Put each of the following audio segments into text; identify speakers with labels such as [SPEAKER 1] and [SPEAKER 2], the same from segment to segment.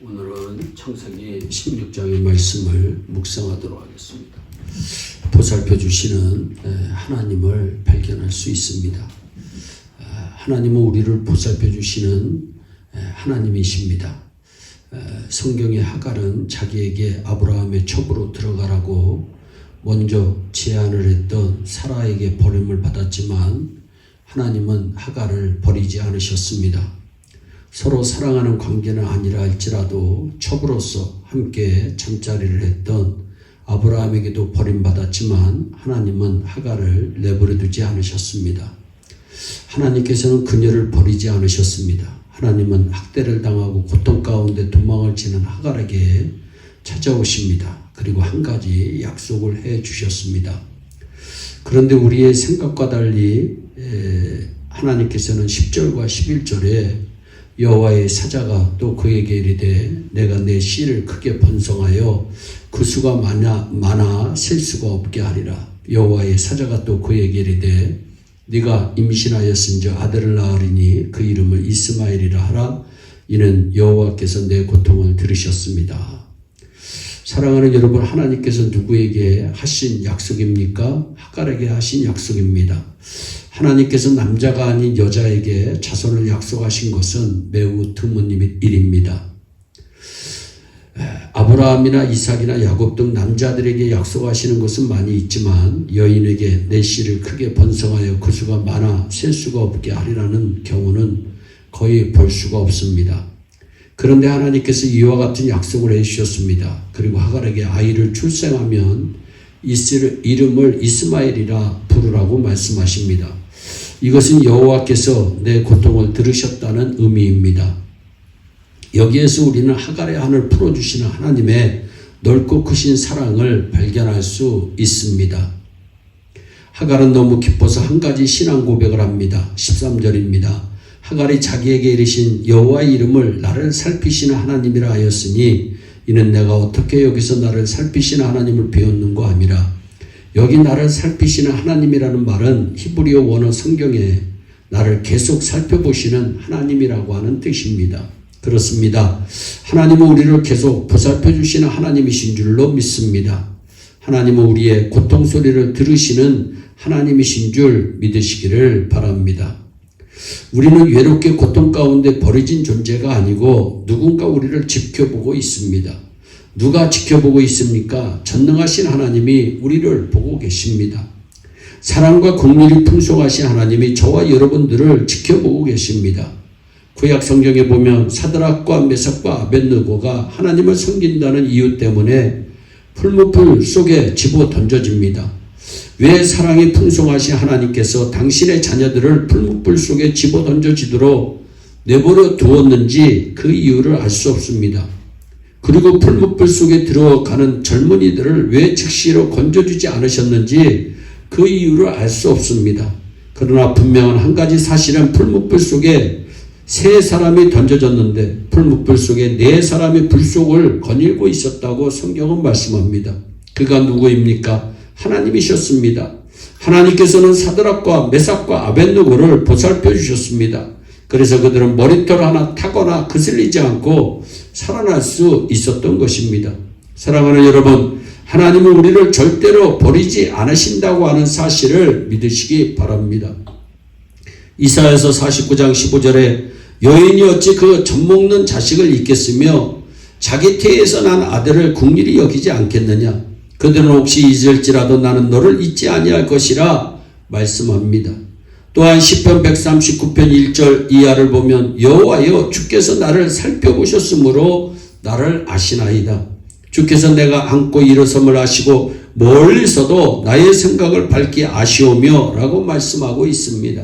[SPEAKER 1] 오늘은 창세기 16장의 말씀을 묵상하도록 하겠습니다. 보살펴 주시는 하나님을 발견할 수 있습니다. 하나님은 우리를 보살펴 주시는 하나님이십니다. 성경의 하갈은 자기에게 아브라함의 첩으로 들어가라고 먼저 제안을 했던 사라에게 버림을 받았지만 하나님은 하갈을 버리지 않으셨습니다. 서로 사랑하는 관계는 아니라 할지라도 첩으로서 함께 잠자리를 했던 아브라함에게도 버림받았지만 하나님은 하갈을 내버려 두지 않으셨습니다. 하나님께서는 그녀를 버리지 않으셨습니다. 하나님은 학대를 당하고 고통 가운데 도망을 치는 하갈에게 찾아오십니다. 그리고 한 가지 약속을 해 주셨습니다. 그런데 우리의 생각과 달리 하나님께서는 10절과 11절에 여호와의 사자가 또 그에게 이르되 내가 내 씨를 크게 번성하여 그 수가 많아 셀 수가 없게 하리라. 여호와의 사자가 또 그에게 이르되 네가 임신하였은즉 아들을 낳으리니 그 이름을 이스마엘이라 하라. 이는 여호와께서 내 고통을 들으셨습니다. 사랑하는 여러분, 하나님께서 누구에게 하신 약속입니까? 하갈에게 하신 약속입니다. 하나님께서 남자가 아닌 여자에게 자손을 약속하신 것은 매우 드문 일입니다. 아브라함이나 이삭이나 야곱 등 남자들에게 약속하시는 것은 많이 있지만 여인에게 내 씨를 크게 번성하여 그 수가 많아 셀 수가 없게 하리라는 경우는 거의 볼 수가 없습니다. 그런데 하나님께서 이와 같은 약속을 해주셨습니다. 그리고 하갈에게 아이를 출생하면 이름을 이스마엘이라 부르라고 말씀하십니다. 이것은 여호와께서 내 고통을 들으셨다는 의미입니다. 여기에서 우리는 하갈의 한을 풀어주시는 하나님의 넓고 크신 사랑을 발견할 수 있습니다. 하갈은 너무 기뻐서 한 가지 신앙 고백을 합니다. 13절입니다. 하갈이 자기에게 이르신 여호와의 이름을 나를 살피시는 하나님이라 하였으니 이는 내가 어떻게 여기서 나를 살피시는 하나님을 배웠는고 함이라. 여기 나를 살피시는 하나님이라는 말은 히브리어 원어 성경에 나를 계속 살펴보시는 하나님이라고 하는 뜻입니다. 그렇습니다. 하나님은 우리를 계속 보살펴 주시는 하나님이신 줄로 믿습니다. 하나님은 우리의 고통 소리를 들으시는 하나님이신 줄 믿으시기를 바랍니다. 우리는 외롭게 고통 가운데 버려진 존재가 아니고 누군가 우리를 지켜보고 있습니다. 누가 지켜보고 있습니까? 전능하신 하나님이 우리를 보고 계십니다. 사랑과 긍휼이 풍성하신 하나님이 저와 여러분들을 지켜보고 계십니다. 구약 성경에 보면 사드락과 메삭과 아벳느고가 하나님을 섬긴다는 이유 때문에 풀무불 속에 집어 던져집니다. 왜 사랑이 풍성하신 하나님께서 당신의 자녀들을 풀무불 속에 집어 던져지도록 내버려 두었는지 그 이유를 알 수 없습니다. 그리고 풀무불 속에 들어가는 젊은이들을 왜 즉시로 건져주지 않으셨는지 그 이유를 알 수 없습니다. 그러나 분명한 한 가지 사실은 풀무불 속에 3사람이 던져졌는데 풀무불 속에 4사람이 불 속을 거닐고 있었다고 성경은 말씀합니다. 그가 누구입니까? 하나님이셨습니다. 하나님께서는 사드락과 메삭과 아벳느고를 보살펴 주셨습니다. 그래서 그들은 머리털 하나 타거나 거슬리지 않고 살아날 수 있었던 것입니다. 사랑하는 여러분, 하나님은 우리를 절대로 버리지 않으신다고 하는 사실을 믿으시기 바랍니다. 이사야서 49장 15절에 여인이 어찌 그 젖먹는 자식을 잊겠으며 자기 태에서 난 아들을 긍휼히 여기지 않겠느냐. 그들은 혹시 잊을지라도 나는 너를 잊지 아니할 것이라 말씀합니다. 또한 시편 139편 1절 이하를 보면 여호와여 주께서 나를 살펴보셨으므로 나를 아시나이다. 주께서 내가 앉고 일어섬을 아시고 멀리서도 나의 생각을 밝히 아시오며 라고 말씀하고 있습니다.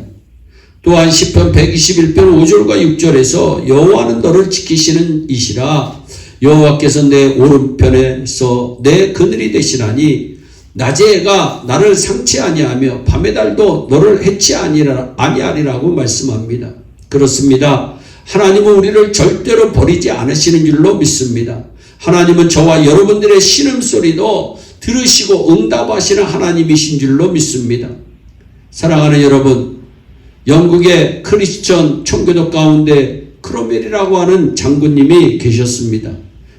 [SPEAKER 1] 또한 시편 121편 5절과 6절에서 여호와는 너를 지키시는 이시라. 여호와께서 내 오른편에서 내 그늘이 되시나니 낮의 해가 나를 상치 아니하며 밤의 달도 너를 해치 아니하리라고 말씀합니다. 그렇습니다. 하나님은 우리를 절대로 버리지 않으시는 줄로 믿습니다. 하나님은 저와 여러분들의 신음소리도 들으시고 응답하시는 하나님이신 줄로 믿습니다. 사랑하는 여러분, 영국의 크리스천 청교도 가운데 크로멜이라고 하는 장군님이 계셨습니다.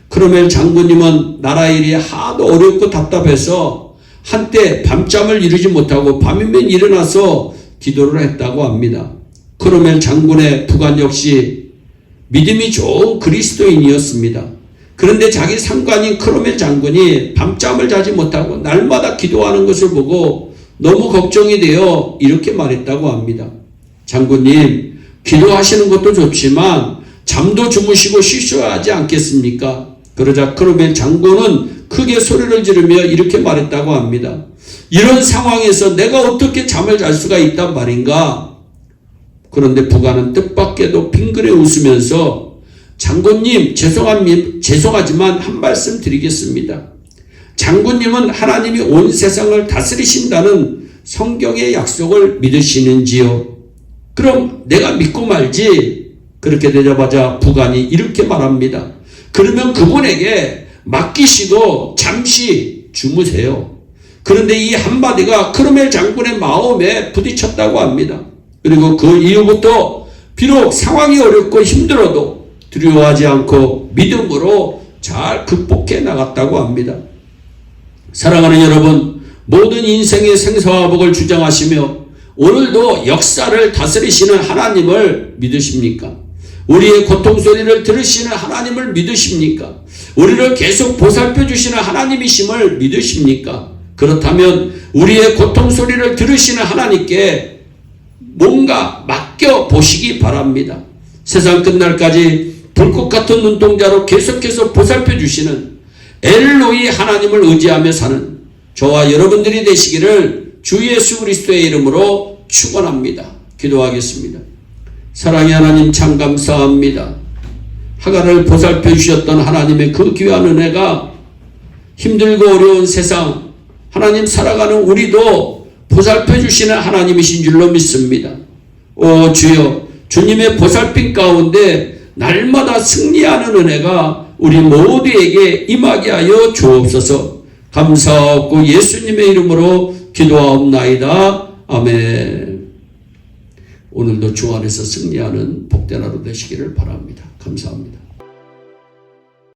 [SPEAKER 1] 크로멜 장군님은 나라 일이 하도 어렵고 답답해서 한때 밤잠을 이루지 못하고 밤이면 일어나서 기도를 했다고 합니다. 크로멜 장군의 부관 역시 믿음이 좋은 그리스도인이었습니다. 그런데 자기 상관인 크로멜 장군이 밤잠을 자지 못하고 날마다 기도하는 것을 보고 너무 걱정이 되어 이렇게 말했다고 합니다. 장군님, 기도하시는 것도 좋지만 잠도 주무시고 쉬셔야 하지 않겠습니까? 그러자 크로멜 장군은 크게 소리를 지르며 이렇게 말했다고 합니다. 이런 상황에서 내가 어떻게 잠을 잘 수가 있단 말인가? 그런데 부관은 뜻밖에도 빙그레 웃으면서 장군님, 죄송하지만 한 말씀 드리겠습니다. 장군님은 하나님이 온 세상을 다스리신다는 성경의 약속을 믿으시는지요? 그럼 내가 믿고 말지. 그렇게 되자마자 부관이 이렇게 말합니다. 그러면 그분에게 맡기시고 잠시 주무세요. 그런데 이 한마디가 크로멜 장군의 마음에 부딪혔다고 합니다. 그리고 그 이후부터 비록 상황이 어렵고 힘들어도 두려워하지 않고 믿음으로 잘 극복해 나갔다고 합니다. 사랑하는 여러분, 모든 인생의 생사화복을 주장하시며 오늘도 역사를 다스리시는 하나님을 믿으십니까? 우리의 고통 소리를 들으시는 하나님을 믿으십니까? 우리를 계속 보살펴 주시는 하나님이심을 믿으십니까? 그렇다면 우리의 고통 소리를 들으시는 하나님께 뭔가 맡겨 보시기 바랍니다. 세상 끝날까지 불꽃 같은 눈동자로 계속해서 보살펴 주시는 엘로이 하나님을 의지하며 사는 저와 여러분들이 되시기를 주 예수 그리스도의 이름으로 축원합니다. 기도하겠습니다. 사랑의 하나님, 참 감사합니다. 하갈을 보살펴 주셨던 하나님의 그 귀한 은혜가 힘들고 어려운 세상 하나님 살아가는 우리도 보살펴 주시는 하나님이신 줄로 믿습니다. 오 주여, 주님의 보살핌 가운데 날마다 승리하는 은혜가 우리 모두에게 임하게 하여 주옵소서. 감사하고 예수님의 이름으로 기도하옵나이다. 아멘. 오늘도 주 안에서 승리하는 복된 하루 되시기를 바랍니다. 감사합니다.